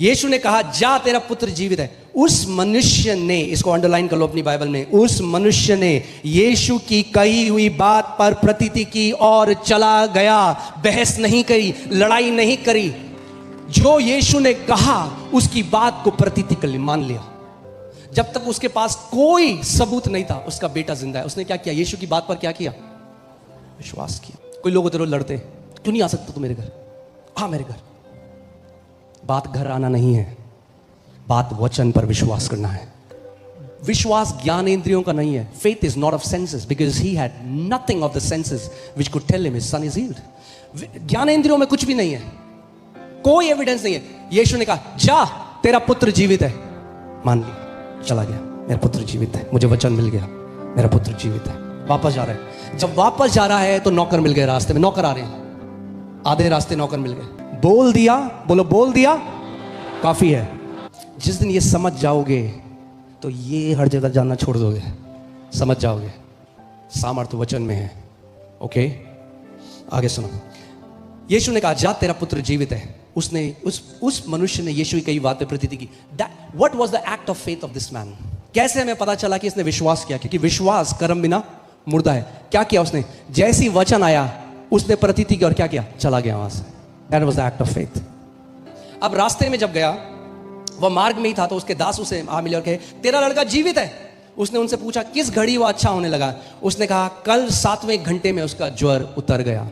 A: यीशु ने कहा जा तेरा पुत्र जीवित है। उस मनुष्य ने, इसको अंडरलाइन कर लो अपनी बाइबल में, उस मनुष्य ने यीशु की कही हुई बात पर प्रतीति की और चला गया। बहस नहीं करी, लड़ाई नहीं करी। जो यीशु ने कहा उसकी बात को प्रतीति कर ली, मान लिया। जब तक उसके पास कोई सबूत नहीं था उसका बेटा जिंदा है, उसने क्या किया? यीशु की बात पर क्या किया? विश्वास किया। कोई लोग होते रोज लड़ते, क्यों नहीं आ सकता तू मेरे घर? हाँ मेरे घर। बात घर आना नहीं है, बात वचन पर विश्वास करना है। विश्वास ज्ञान इंद्रियों का नहीं है। Faith is not of senses because he had nothing of the senses which could tell him his son is healed. ज्ञान इंद्रियों में कुछ भी नहीं है, कोई एविडेंस नहीं है। यीशु ने कहा जा तेरा पुत्र जीवित है। मान लिया, चला गया, मेरा पुत्र जीवित है, मुझे वचन मिल गया, मेरा पुत्र जीवित है। वापस जा रहा है। जब वापस जा रहा है तो नौकर मिल गए रास्ते में। नौकर आ रहे हैं, आधे रास्ते नौकर मिल गए। बोल दिया, बोलो बोल दिया काफी है। जिस दिन ये समझ जाओगे तो ये हर जगह जाना छोड़ दोगे। समझ जाओगे सामर्थ्य वचन में है। ओके, आगे सुनो। यीशु ने कहा जा तेरा पुत्र जीवित है। उसने उस मनुष्य ने यीशु की कई बातें प्रतीति की। What was the act of faith of this man? कैसे हमें पता चला कि इसने विश्वास किया? क्योंकि विश्वास कर्म बिना मुर्दा है। क्या किया उसने? जैसी वचन आया उसने प्रतीति की और क्या किया? चला गया वहां से। That was the act of faith. अब रास्ते में जब गया, वह मार्ग में ही था, तो उसके दास उसे आ मिले और कहे तेरा लड़का जीवित है। उसने उनसे पूछा किस घड़ी वो अच्छा होने लगा? उसने कहा कल 7वें घंटे में उसका ज्वर उतर गया।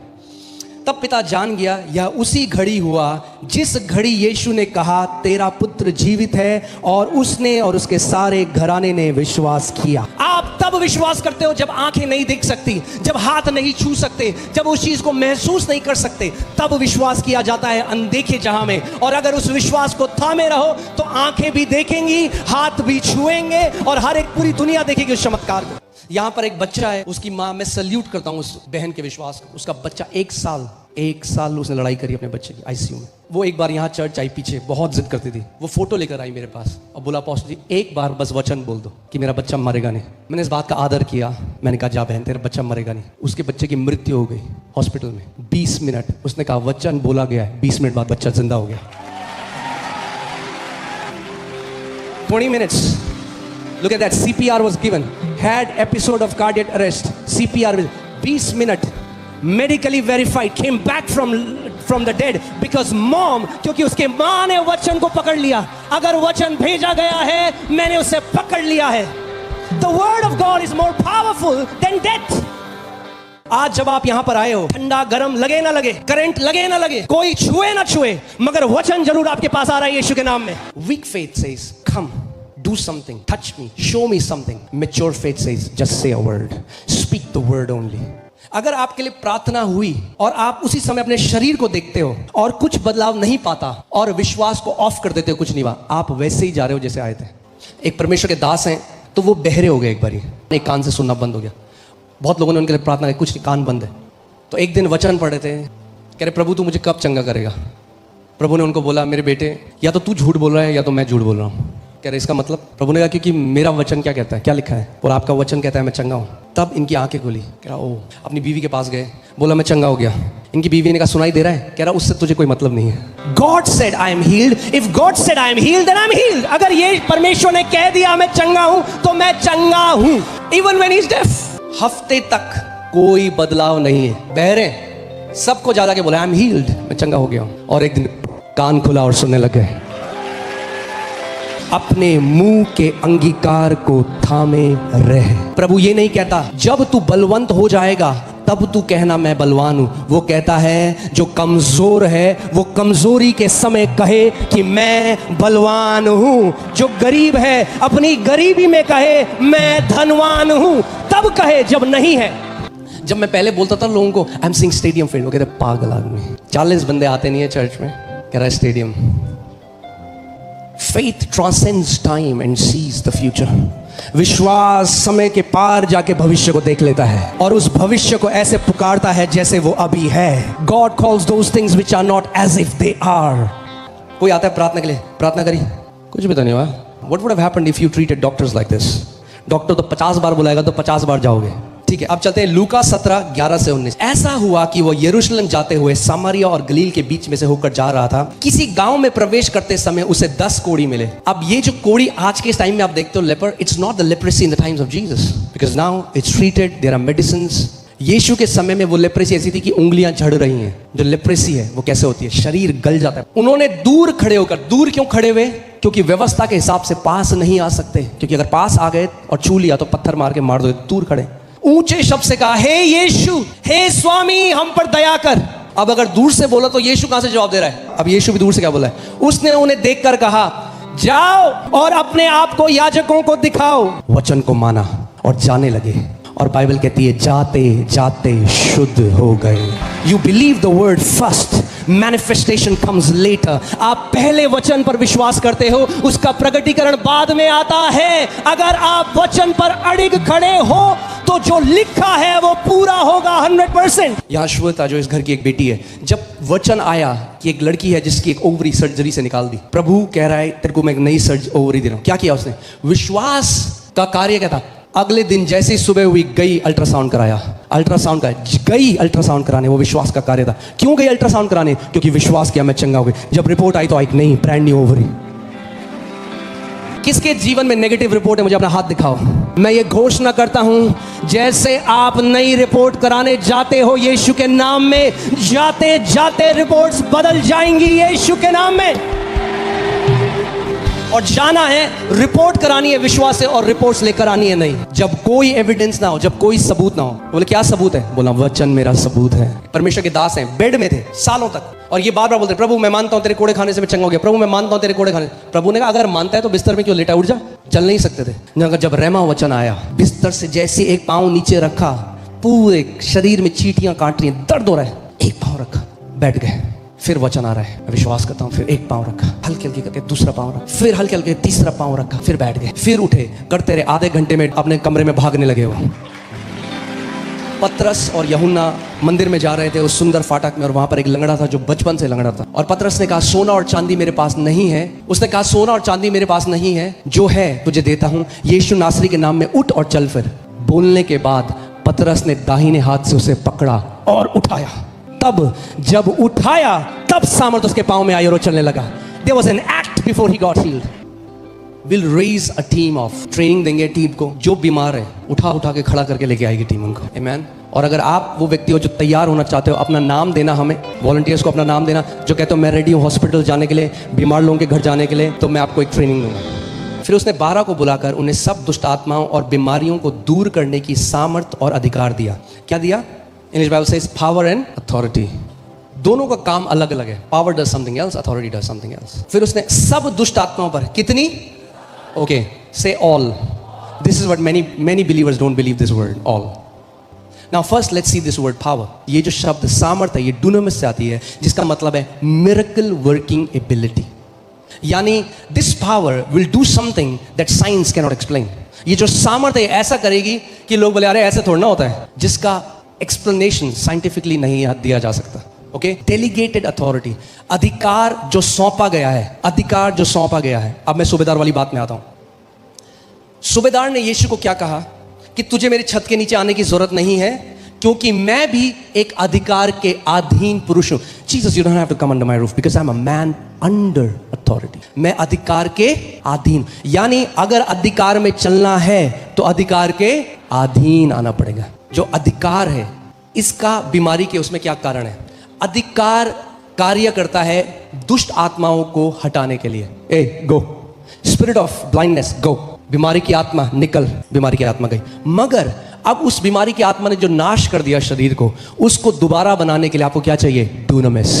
A: तब पिता जान गया यह उसी घड़ी हुआ जिस घड़ी यीशु ने कहा तेरा पुत्र जीवित है, और उसने और उसके सारे घराने ने विश्वास किया। आप तब विश्वास करते हो जब आंखें नहीं देख सकती, जब हाथ नहीं छू सकते, जब उस चीज को महसूस नहीं कर सकते, तब विश्वास किया जाता है अनदेखे जहां में। और अगर उस विश्वास को थामे रहो तो आंखें भी देखेंगी, हाथ भी छुएंगे, और हर एक पूरी दुनिया देखेगी उस चमत्कार को। यहां पर एक बच्चा है, उसकी माँ, मैं सल्यूट करता हूं उस बहन के विश्वास को। उसका बच्चा 1 साल उसने लड़ाई करी अपने बच्चे की आईसीयू में। वो एक बार यहां चर्च आई, पीछे बहुत जिद करती थी, वो फोटो लेकर आई मेरे पास और बोला पास्टर जी एक बार बस वचन बोल दो कि मेरा बच्चा मरेगा नहीं। मैंने इस बात का आदर किया, मैंने कहा जा बहन तेरा बच्चा मरेगा नहीं। उसके बच्चे की मृत्यु हो गई हॉस्पिटल में। 20 मिनट उसने कहा वचन बोला गया है, 20 मिनट बाद बच्चा जिंदा हो गया। 20 minutes. Look at that. CPR was given. Had episode of cardiac arrest. CPR 20 minute. Medically verified. Came back from the dead because mom, क्योंकि उसके माँ ने वचन को पकड़ लिया। अगर वचन भेजा गया है, मैंने उसे पकड़ लिया है। The word of God is more powerful than death. आज जब आप यहां पर आए हो, ठंडा गरम लगे ना लगे, करंट लगे ना लगे, कोई छुए ना छुए, मगर वचन जरूर आपके पास आ रहा है यीशु के नाम में। Weak faith says, come, do something, touch me, show me something. Mature faith says, just say a word, speak the word only. अगर आपके लिए प्रार्थना हुई और आप उसी समय अपने शरीर को देखते हो और कुछ बदलाव नहीं पाता और विश्वास को ऑफ कर देते हो, कुछ नहीं हुआ, आप वैसे ही जा रहे हो जैसे आए थे। एक परमेश्वर के दास हैं, तो वो बहरे हो गए एक बारी, एक कान से सुनना बंद हो गया। बहुत लोगों ने उनके लिए प्रार्थना की, कुछ नहीं, कान बंद है। तो एक दिन वचन पढ़ रहे थे, कह रहे प्रभु तू मुझे कब चंगा करेगा। प्रभु ने उनको बोला मेरे बेटे या तो तू झूठ बोल रहा है या तो मैं झूठ बोल रहा हूँ। कह रहे इसका मतलब? प्रभु ने कहा क्योंकि मेरा वचन क्या कहता है, क्या लिखा है, और आपका वचन कहता है मैं चंगा हूँ। तब इनकी आंखें खुली। कह रहा ओ, अपनी बीवी के पास गए, बोला मैं चंगा हो गया। इनकी बीवी ने कहा सुनाई दे रहा है? कह रहा उससे तुझे कोई मतलब नहीं है। God said I am healed, if God said I am healed then I am healed. अगर ये परमेश्वर ने कह दिया मैं चंगा हूँ तो मैं चंगा हूँ, even when he is deaf. हफ्ते तक कोई बदलाव नहीं है, बहरे सबको ज्यादा के बोला आई एम हील्ड, मैं चंगा हो गया हूँ। और एक दिन कान खुला और सुनने लग गए। अपने मुंह के अंगीकार को थामे रहे। प्रभु ये नहीं कहता जब तू बलवंत हो जाएगा तब तू कहना मैं बलवान हूं। वो कहता है जो कमजोर है वो कमजोरी के समय कहे कि मैं बलवान हूं। जो गरीब है अपनी गरीबी में कहे मैं धनवान हूं। तब कहे जब नहीं है। जब मैं पहले बोलता था लोगों को I am seeing stadium field, वो कहते पागल आदमी, 40 बंदे आते नहीं है चर्च में, कह रहा है stadium. Faith transcends time and sees the future. विश्वास समय के पार जाके भविष्य को देख लेता है और उस भविष्य को ऐसे पुकारता है जैसे वो अभी है। God calls those things which are not as if they are. कोई आता है प्रार्थना के लिए, प्रार्थना करी, कुछ भी तो नहीं हुआ। What would have happened if you treated doctors like this? Doctor तो 50 बार बुलाएगा तो 50 बार जाओगे। ठीक है, अब चलते हैं लूका 17:11 से 19। ऐसा हुआ कि वो यरूशलेम जाते हुए सामरिया और गलील के बीच में से होकर जा रहा था। किसी गांव में प्रवेश करते समय उसे 10 कोढ़ी मिले। अब ये जो कोढ़ी आज के इस टाइम में आप देखते हो, leper, it's not the leprosy in the times of Jesus, because now it's treated, there are medicines. यीशु के समय में वो लेप्रेसी ऐसी थी कि उंगलियां झड़ रही हैं। जो लेप्रेसी है वो कैसे होती है, शरीर गल जाता है। उन्होंने दूर खड़े होकर, दूर क्यों खड़े हुए? क्योंकि व्यवस्था के हिसाब से पास नहीं आ सकते, क्योंकि अगर पास आ गए और छू लिया तो पत्थर मार के मार दो। दूर खड़े ऊंचे शब्द से कहा हे यीशु, हे स्वामी हम पर दया कर। अब अगर दूर से बोला तो यीशु कहां से जवाब दे रहा है? अब यीशु भी दूर से क्या बोला है? उसने उन्हें देखकर कहा जाओ और अपने आप को याजकों को दिखाओ। वचन को माना और जाने लगे। और बाइबल कहती है जाते जाते शुद्ध हो गए। You believe the word first, manifestation comes later. आप पहले वचन पर विश्वास करते हो, उसका प्रकटीकरण बाद में आता है। अगर आप वचन पर अड़िग खड़े हो तो जो लिखा है वो पूरा होगा 100%। यहाँ श्वेता जो इस घर की एक बेटी है, जब वचन आया कि एक लड़की है जिसकी एक ओवरी सर्जरी से निकाल दी, प्रभु कह रहा है तेरे को मैं एक नई ओवरी दे रहा हूं। क्या किया उसने? विश्वास का कार्य क्या था? अगले दिन जैसे ही सुबह हुई गई अल्ट्रासाउंड कराया। अल्ट्रासाउंड का गई अल्ट्रासाउंड कराने, वो विश्वास का कार्य था। क्यों गई अल्ट्रासाउंड कराने? क्योंकि विश्वास किया मैं चंगा हो गई। जब रिपोर्ट आई तो एक नई ब्रांड न्यू ओवरी। किसके जीवन में नेगेटिव रिपोर्ट है? मुझे अपना हाथ दिखाओ। मैं ये घोषणा करता हूं जैसे आप नई रिपोर्ट कराने जाते हो यीशु के नाम में, जाते जाते रिपोर्ट्स बदल जाएंगी यीशु के नाम में। और जाना है, रिपोर्ट करानी है विश्वास से, और रिपोर्ट्स लेकर आनी है नहीं जब कोई एविडेंस ना हो, जब कोई सबूत ना हो। बोले क्या सबूत है? बोला वचन मेरा सबूत है। परमेश्वर के दास हैं, बेड में थे सालों तक, और ये बार बार बोलते प्रभु मैं मानता हूं तेरे कोड़े खाने से मैं चंगा हो गया, प्रभु मैं मानता हूं तेरे कोड़े खाने। प्रभु ने कहा अगर मानता है तो बिस्तर में क्यों लेटा, उठ जा। चल नहीं सकते थे। जब रहमा वचन आया, बिस्तर से जैसे एक पांव नीचे रखा, पूरे शरीर में चींटियां काट रही हैं, दर्द हो रहा है, एक पांव रखा, बैठ गए। फिर वचन आ रहा है, मैं विश्वास करता हूँ। फिर एक पांव रखा, हल्के हल्के करके दूसरा पांव रखा, फिर हल्के हल्के तीसरा पांव रखा, फिर बैठ गए। फिर उठे, करते रहे। आधे घंटे में अपने कमरे में भागने लगे। वो पतरस और यूहन्ना मंदिर में जा रहे थे उस सुंदर फाटक में, और वहां पर एक लंगड़ा था जो बचपन से लंगड़ा था। और पतरस ने कहा सोना और चांदी मेरे पास नहीं है। उसने कहा सोना और चांदी मेरे पास नहीं है, जो है तुझे देता हूं, यीशु नासरी के नाम में उठ और चल फिर। बोलने के बाद पतरस ने दाहिने हाथ से उसे पकड़ा और उठाया। तब जब उठाया तब सामर्थ उसके पांव में आई और वो चलने लगा। There was an act before he got healed. We'll raise a team of training देंगे टीम को, जो बीमार है उठा के खड़ा करके लेके आएगी टीम उनको। Amen. और अगर आप वो व्यक्ति हो जो तैयार होना चाहते हो, अपना नाम देना, हमें वॉलंटियर्स को अपना नाम देना, जो कहते हो मैं रेडी हूँ हॉस्पिटल जाने के लिए, बीमार लोगों के घर जाने के लिए, तो मैं आपको एक ट्रेनिंग दूंगा। फिर उसने 12 को बुलाकर उन्हें सब दुष्ट आत्माओं और बीमारियों को दूर करने की सामर्थ और अधिकार दिया। क्या दिया? English Bible says power and authority. दोनों का काम अलग अलग है। Power does something else, authority does something else. फिर उसने सब दुष्ट आत्माओं पर कितनी? Okay, say all. This is what many believers don't believe this word, all. Now first let's see this word power. ये जो शब्द सामर्थ है, ये dunamis से आती है, जिसका मतलब है miracle working ability. यानी this power will do something that science cannot explain. ये जो सामर्थ है ऐसा करेगी कि लोग बोले अरे ऐसे थोड़ा ना होता है, जिसका एक्सप्लेनेशन साइंटिफिकली नहीं दिया जा सकता। ओके, डेलीगेटेड अथॉरिटी, अधिकार जो सौंपा गया है, अधिकार जो सौंपा गया है। अब मैं सूबेदार वाली बात में आता हूं। सूबेदार ने यीशु को क्या कहा कि तुझे मेरी छत के नीचे आने की जरूरत नहीं है, क्योंकि मैं भी एक अधिकार के अधीन पुरुष हूं। Jesus, you don't have to come under my roof because I am a man under authority. मैं अधिकार के अधीन, यानी अगर अधिकार में चलना है तो अधिकार के अधीन आना पड़ेगा। जो अधिकार है, इसका बीमारी के उसमें क्या कारण है? अधिकार कार्य करता है दुष्ट आत्माओं को हटाने के लिए। ए गो, स्पिरिट ऑफ ब्लाइंडनेस गो, बीमारी की आत्मा निकल, बीमारी की आत्मा गई। मगर अब उस बीमारी की आत्मा ने जो नाश कर दिया शरीर को, उसको दोबारा बनाने के लिए आपको क्या चाहिए? Dunamis.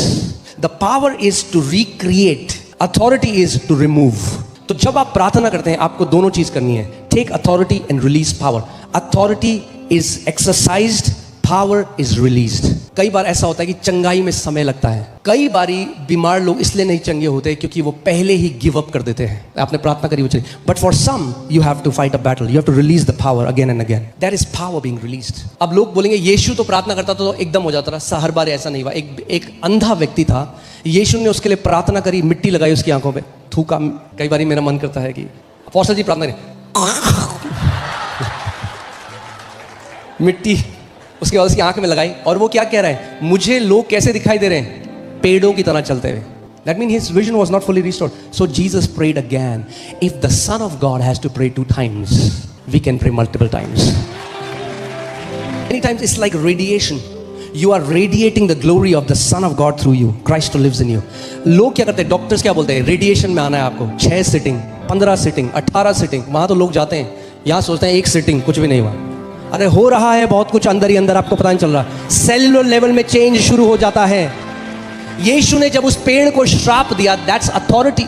A: The power is to recreate, authority is to remove. तो जब आप प्रार्थना करते हैं आपको दोनों चीज करनी है, take authority and release power. Authority is exercised, power is released. कई बार ऐसा होता है कि चंगाई में समय लगता है। कई बारी बीमार लोग इसलिए नहीं चंगे होते क्योंकि वो पहले ही गिव अप कर देते हैं। आपने प्रार्थना करी वो चली, but for some you have to fight a battle, you have to release the power again and again. That is power being released. अब लोग बोलेंगे यीशु तो प्रार्थना करता था तो एकदम हो जाता था। हर बार ऐसा नहीं हुआ। एक अंधा व्यक्ति था, यीशु ने उसके लिए प्रार्थना करी, मिट्टी लगाई उसकी आंखों पे, थूका। कई बार मेरा मन करता है कि अपोस्टल जी प्रार्थना करें, मिट्टी उसके बाद उसकी आंख में लगाई, और वो क्या कह रहा है? मुझे लोग कैसे दिखाई दे रहे हैं? पेड़ों की तरह चलते हुए। That means his vision was not fully restored. So Jesus prayed again. If the Son of God has to pray 2 times, we can pray multiple times. Many times it's like radiation. You are radiating the glory of the Son of God through you. Christ who lives in you. लोग क्या करते हैं? Doctors क्या बोलते हैं? Radiation में आना है आपको, 6 सिटिंग, 15 सिटिंग, 18 सिटिंग। वहां तो लोग जाते हैं, यहां सोचते हैं 1 सिटिंग कुछ भी नहीं हुआ। अरे हो रहा है बहुत कुछ अंदर ही अंदर, आपको पता नहीं चल रहा। सेलुलर लेवल में चेंज शुरू हो जाता है। यीशु ने जब उस पेड़ को श्राप दिया, दैट्स अथॉरिटी।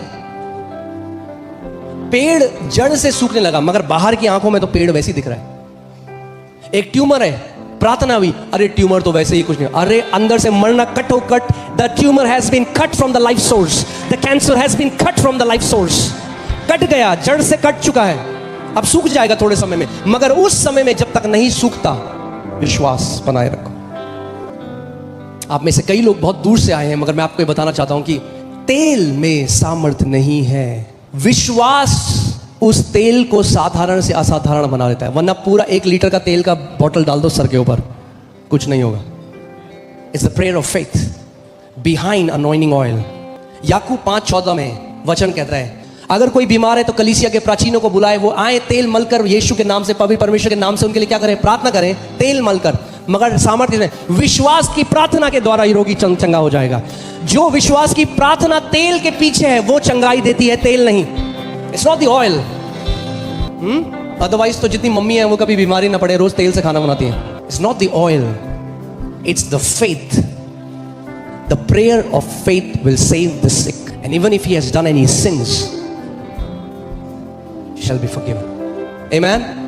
A: पेड़ जड़ से सूखने लगा, मगर बाहर की आंखों में तो पेड़ वैसे ही दिख रहा है। एक ट्यूमर है, प्रार्थना हुई, अरे ट्यूमर तो वैसे ही कुछ नहीं, अरे अंदर से मरना कटो कट। The tumour has been cut from the life source, the cancer has been cut from the life source. कट गया, जड़ से कट चुका है, अब सूख जाएगा थोड़े समय में। मगर उस समय में जब तक नहीं सूखता, विश्वास बनाए रखो। आप में से कई लोग बहुत दूर से आए हैं, मगर मैं आपको ये बताना चाहता हूं कि तेल में सामर्थ नहीं है। विश्वास उस तेल को साधारण से असाधारण बना देता है। वरना पूरा 1 लीटर का तेल का बोतल डाल दो सर के ऊपर, कुछ नहीं होगा। It's the prayer of faith behind anointing oil. याकूब 5:14 में वचन कहता है, अगर कोई बीमार है तो कलीसिया के प्राचीनों को बुलाए, वो आए, तेल मलकर यीशु के नाम से, पवित्र परमेश्वर के नाम से उनके लिए क्या करें? प्रार्थना करें, तेल मलकर। मगर सामर्थ्य में विश्वास की प्रार्थना के द्वारा ही रोगी चंगा हो जाएगा। जो विश्वास की प्रार्थना तेल के पीछे है वो चंगाई देती है, तेल नहीं। It's not the oil. Otherwise तो जितनी मम्मी है वो कभी बीमारी ना पड़े, रोज तेल से खाना बनाती है. It's not the oil, it's the faith. The prayer of faith will save the sick, and even if he has done any since, shall be forgiven. Amen.